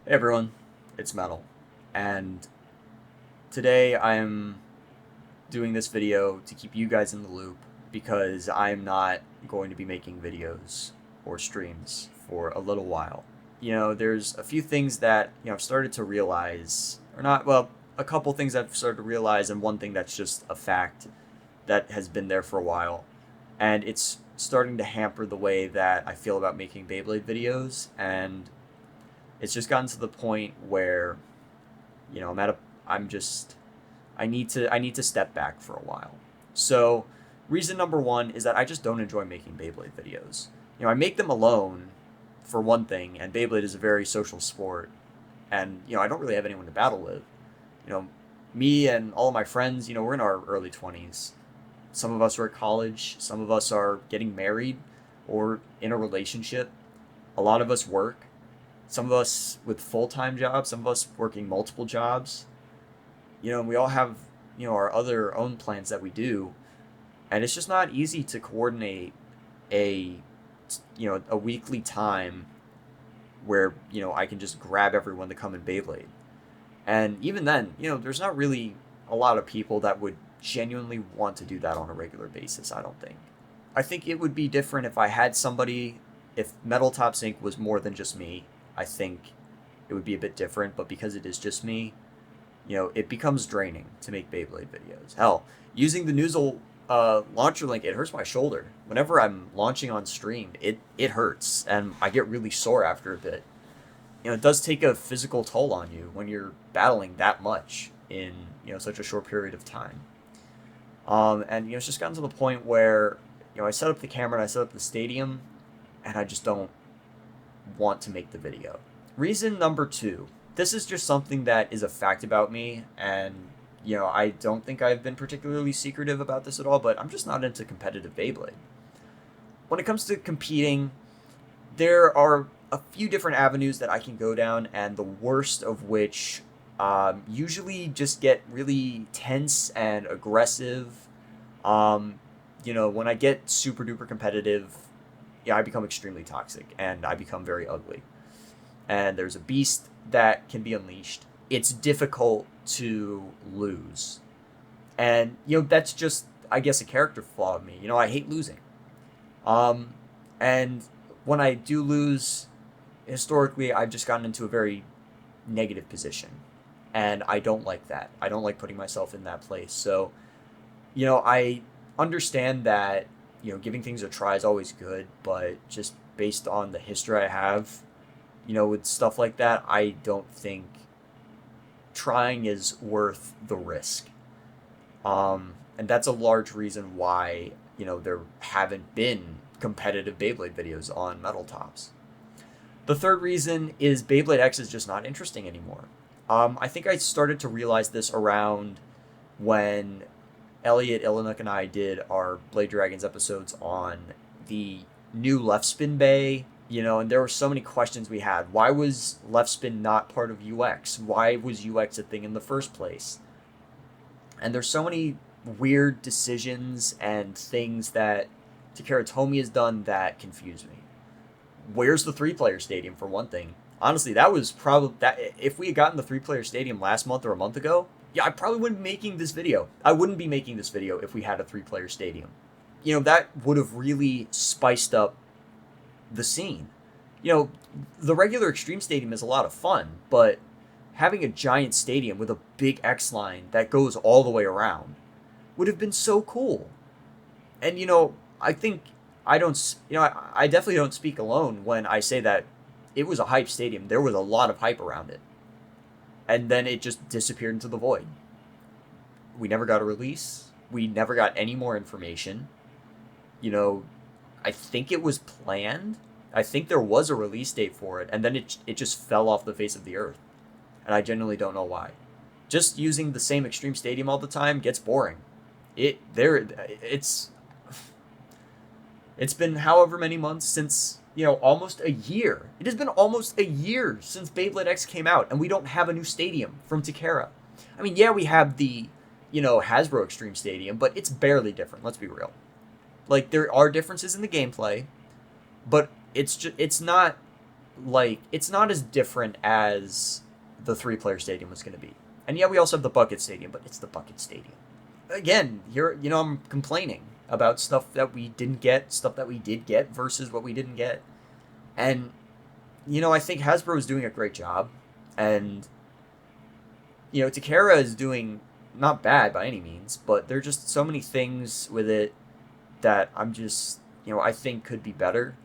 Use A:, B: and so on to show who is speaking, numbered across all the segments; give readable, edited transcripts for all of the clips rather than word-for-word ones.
A: Hey everyone, it's Metal, and today I'm doing this video to keep you guys in the loop because I'm not going to be making videos or streams for a little while. There's a few things that, I've started to realize, or not, well, a couple things I've started to realize, and one thing that's just a fact that has been there for a while, and it's starting to hamper the way that I feel about making Beyblade videos, and it's just gotten to the point where I'm at a I'm just I need to step back for a while. So, reason number one is that I just don't enjoy making Beyblade videos. I make them alone for one thing, and Beyblade is a very social sport, and I don't really have anyone to battle with. You know, Me and all of my friends, we're in our early 20s. Some of us are at college, some of us are getting married or in a relationship. A lot of us work, some of us with full-time jobs, some of us working multiple jobs. And we all have, our other own plans that we do, and it's just not easy to coordinate a a weekly time where, I can just grab everyone to come in Beyblade. And even then, there's not really a lot of people that would genuinely want to do that on a regular basis, I don't think. I think it would be different if I had somebody, if Metal Top Sync was more than just me. I think it would be a bit different, but because it is just me, it becomes draining to make Beyblade videos. Hell, using the Noozle launcher link, it hurts my shoulder. Whenever I'm launching on stream, it hurts, and I get really sore after a bit. It does take a physical toll on you when you're battling that much in such a short period of time. And it's just gotten to the point where I set up the camera and I set up the stadium, and I just don't want to make the video. Reason number two. This is just something that is a fact about me, and I don't think I've been particularly secretive about this at all, but I'm just not into competitive Beyblade. When it comes to competing, there are a few different avenues that I can go down, and the worst of which usually just get really tense and aggressive. When I get super duper competitive, I become extremely toxic and I become very ugly. And there's a beast that can be unleashed. It's difficult to lose. And, that's just, I guess, a character flaw of me. I hate losing. Um, and when I do lose, historically, I've just gotten into a very negative position. And I don't like that. I don't like putting myself in that place. So, I understand that, giving things a try is always good, but just based on the history I have, with stuff like that, I don't think trying is worth the risk. And that's a large reason why, there haven't been competitive Beyblade videos on Metal Tops. The third reason is Beyblade X is just not interesting anymore. I think I started to realize this around when Elliot, Illinook, and I did our Blade Dragons episodes on the new left spin bay, and there were so many questions we had. Why was left spin not part of UX? Why was UX a thing in the first place? And there's so many weird decisions and things that Takara Tomy has done that confuse me. Where's the three-player stadium, for one thing? Honestly, that was probably that. If we had gotten the three-player stadium last month or a month ago, yeah, I probably wouldn't be making this video. I wouldn't be making this video if we had a three-player stadium. That would have really spiced up the scene. The regular Extreme Stadium is a lot of fun, but having a giant stadium with a big X line that goes all the way around would have been so cool. And I think I don't, I definitely don't speak alone when I say that it was a hype stadium. There was a lot of hype around it. And then it just disappeared into the void. We never got a release. We never got any more information. I think it was planned. I think there was a release date for it, and then it just fell off the face of the earth. And I genuinely don't know why. Just using the same Extreme Stadium all the time gets boring. It's been however many months since, almost a year. It has been almost a year since Beyblade X came out, and we don't have a new stadium from Takara. I mean, yeah, we have the, Hasbro Extreme Stadium, but it's barely different, let's be real. Like, there are differences in the gameplay, but it's not like, it's not as different as the 3-player stadium was going to be. And yeah, we also have the bucket stadium, but it's the bucket stadium. Again, here, I'm complaining about stuff that we didn't get, stuff that we did get versus what we didn't get. And, I think Hasbro is doing a great job. And, Takara is doing not bad by any means, but there are just so many things with it that I'm just, I think could be better.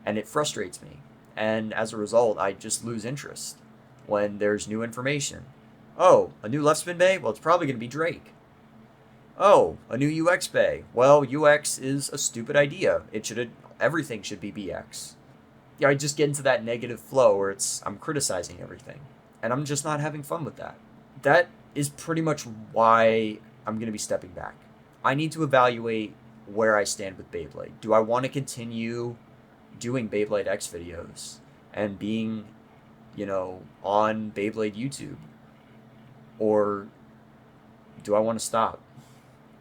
A: And it frustrates me. And as a result, I just lose interest when there's new information. Oh, a new left spin bay? Well, it's probably going to be Drake. Oh, a new UX bay. Well, UX is a stupid idea. Everything should be BX. I just get into that negative flow where I'm criticizing everything. And I'm just not having fun with that. That is pretty much why I'm going to be stepping back. I need to evaluate where I stand with Beyblade. Do I want to continue doing Beyblade X videos and being, on Beyblade YouTube? Or do I want to stop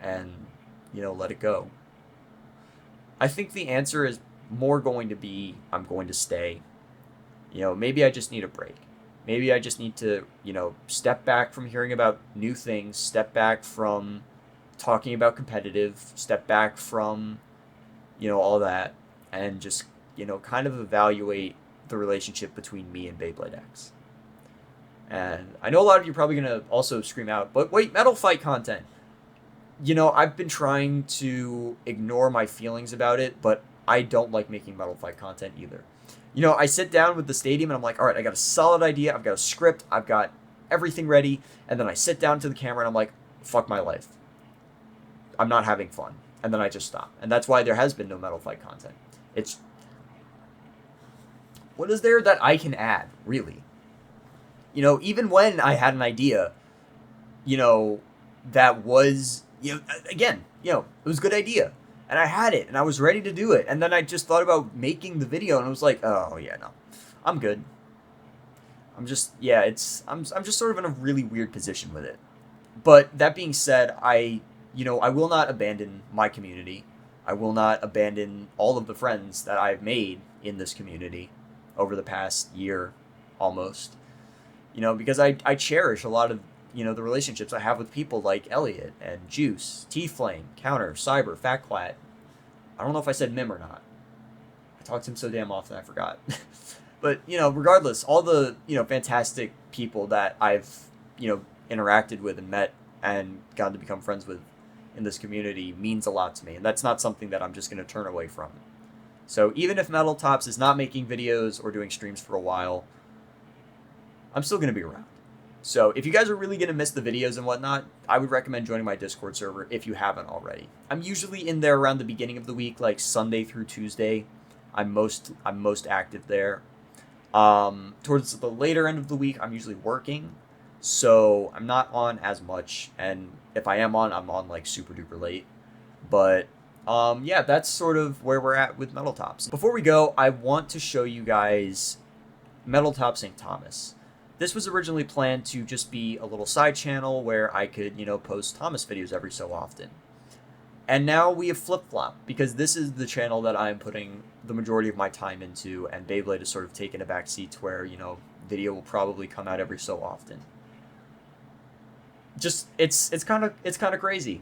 A: and, let it go? I think the answer is more going to be I'm going to stay. Maybe I just need a break. Maybe I just need to, step back from hearing about new things, step back from talking about competitive, step back from, all that, and just, kind of evaluate the relationship between me and Beyblade X. And I know a lot of you are probably going to also scream out, but wait, Metal Fight content. I've been trying to ignore my feelings about it, but I don't like making Metal Fight content either. I sit down with the stadium and I'm like, all right, I got a solid idea. I've got a script. I've got everything ready. And then I sit down to the camera and I'm like, fuck my life. I'm not having fun. And then I just stop. And that's why there has been no Metal Fight content. What is there that I can add, really? Even when I had an idea, that was, again, it was a good idea. And I had it, and I was ready to do it. And then I just thought about making the video, and I was like, oh, yeah, no. I'm good. I'm just sort of in a really weird position with it. But that being said, I will not abandon my community. I will not abandon all of the friends that I've made in this community over the past year, almost. Because I cherish a lot of, the relationships I have with people like Elliot and Juice, T-Flame, Counter, Cyber, Fatquat. I don't know if I said Mim or not. I talked to him so damn often I forgot. But, regardless, all the, fantastic people that I've, interacted with and met and gotten to become friends with in this community means a lot to me. And that's not something that I'm just going to turn away from. So even if Metal Tops is not making videos or doing streams for a while, I'm still going to be around. So if you guys are really going to miss the videos and whatnot, I would recommend joining my Discord server if you haven't already. I'm usually in there around the beginning of the week, like Sunday through Tuesday. I'm most active there. Towards the later end of the week, I'm usually working, so I'm not on as much. And if I am on, I'm on like super duper late. But yeah, that's sort of where we're at with Metal Tops. Before we go, I want to show you guys Metal Top St. Thomas. This was originally planned to just be a little side channel where I could, post Thomas videos every so often. And now we have flip-flopped, because this is the channel that I'm putting the majority of my time into, and Beyblade has sort of taken a back seat to where, video will probably come out every so often. Just, it's kind of crazy.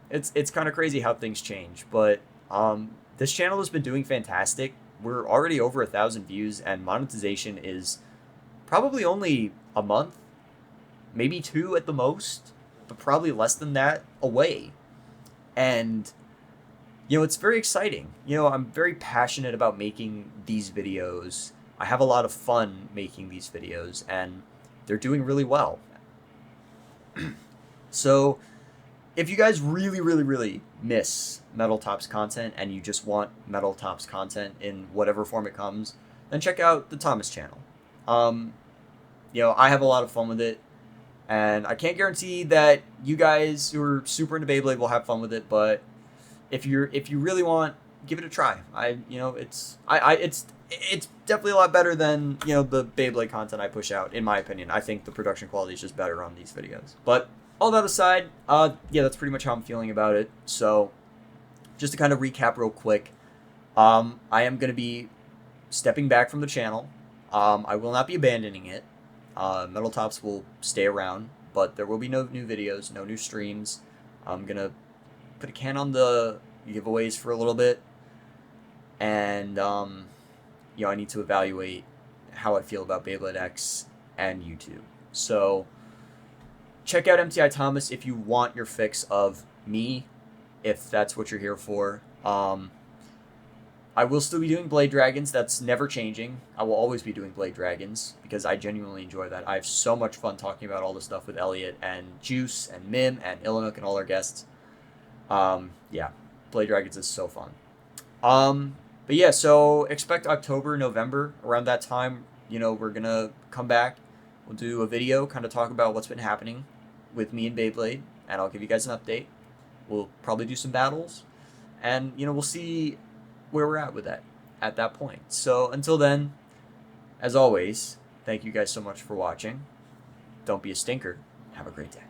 A: It's kind of crazy how things change, but this channel has been doing fantastic. We're already over 1,000 views, and monetization is probably only a month, maybe 2 at the most, but probably less than that away. And, it's very exciting. I'm very passionate about making these videos. I have a lot of fun making these videos, and they're doing really well. So, if you guys really, really, really miss Metal Tops content, and you just want Metal Tops content in whatever form it comes, then check out the Thomas channel. I have a lot of fun with it, and I can't guarantee that you guys who are super into Beyblade will have fun with it, but if you really want, give it a try. It's definitely a lot better than, the Beyblade content I push out, in my opinion. I think the production quality is just better on these videos. But all that aside, yeah, that's pretty much how I'm feeling about it. So, just to kind of recap real quick, I am going to be stepping back from the channel. I will not be abandoning it. Metal Tops will stay around, but there will be no new videos, no new streams. I'm gonna put a can on the giveaways for a little bit, and I need to evaluate how I feel about Beyblade X and YouTube. So check out MTI Thomas if you want your fix of me, if that's what you're here for. I will still be doing Blade Dragons. That's never changing. I will always be doing Blade Dragons because I genuinely enjoy that. I have so much fun talking about all this stuff with Elliot and Juice and Mim and Illinook and all our guests. Yeah, Blade Dragons is so fun. But yeah, so expect October, November, around that time, we're gonna come back. We'll do a video, kind of talk about what's been happening with me and Beyblade, and I'll give you guys an update. We'll probably do some battles, and, we'll see where we're at with that at that point. So until then, as always, thank you guys so much for watching. Don't be a stinker. Have a great day.